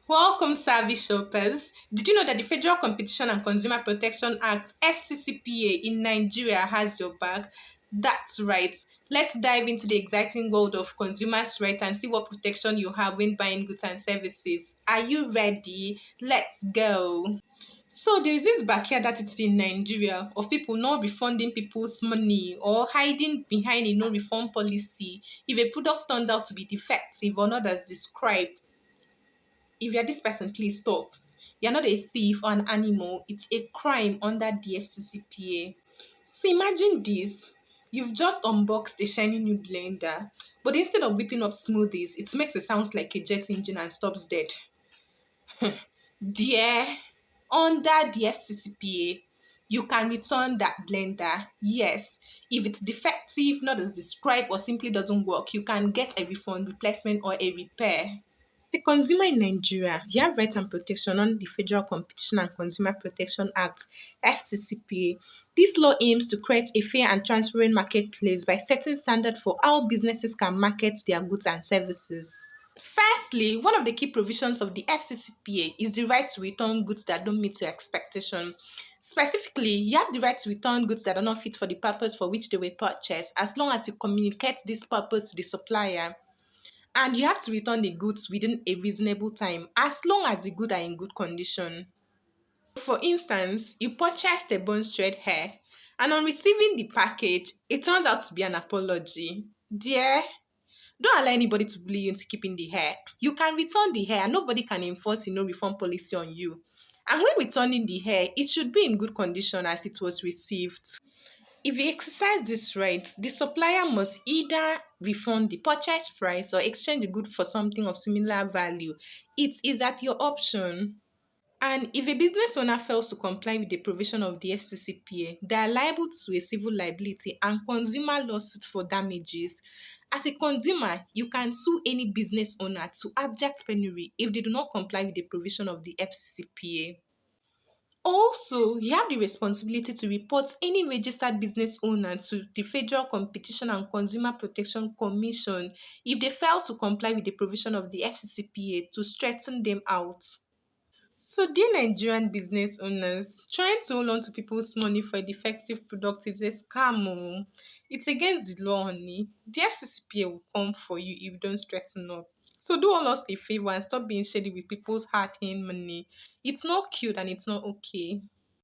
Welcome, savvy shoppers. Did you know that the Federal Competition and Consumer Protection Act (FCCPA) in Nigeria has your back? That's right. Let's dive into the exciting world of consumers' rights and see what protection you have when buying goods and services. Are you ready? Let's go. So there is this backyard attitude in Nigeria of people not refunding people's money or hiding behind a no refund policy if a product turns out to be defective or not as described. If you're this person, please stop. You're not a thief or an animal. It's a crime under the FCCPA. So imagine this. You've just unboxed a shiny new blender, but instead of whipping up smoothies, it makes it sound like a jet engine and stops dead. Dear, under the FCCPA, you can return that blender. Yes, if it's defective, not as described, or simply doesn't work, you can get a refund, replacement, or a repair. The consumer in Nigeria, you have rights and protection under the Federal Competition and Consumer Protection Act (FCCPA). This law aims to create a fair and transparent marketplace by setting standards for how businesses can market their goods and services. Firstly, one of the key provisions of the FCCPA is the right to return goods that don't meet your expectation. Specifically, you have the right to return goods that are not fit for the purpose for which they were purchased as long as you communicate this purpose to the supplier. And you have to return the goods within a reasonable time as long as the goods are in good condition. For instance, you purchased a bone straight hair and on receiving the package, it turns out to be an apology. Dear, don't allow anybody to bully you into keeping the hair. You can return the hair and nobody can enforce a no refund policy on you. And when returning the hair, it should be in good condition as it was received. If you exercise this right, the supplier must either refund the purchase price or exchange the good for something of similar value. It is at your option. And if a business owner fails to comply with the provision of the FCCPA, they are liable to a civil liability and consumer lawsuit for damages. As a consumer, you can sue any business owner to abject penury if they do not comply with the provision of the FCCPA. Also, you have the responsibility to report any registered business owner to the Federal Competition and Consumer Protection Commission if they fail to comply with the provision of the FCCPA to straighten them out. So, dear Nigerian business owners, trying to hold on to people's money for a defective product is a scam. Oh. It's against the law, honey. The FCCPA will come for you if you don't straighten up. So, do all us a favor and stop being shady with people's hard earned money. It's not cute and it's not okay.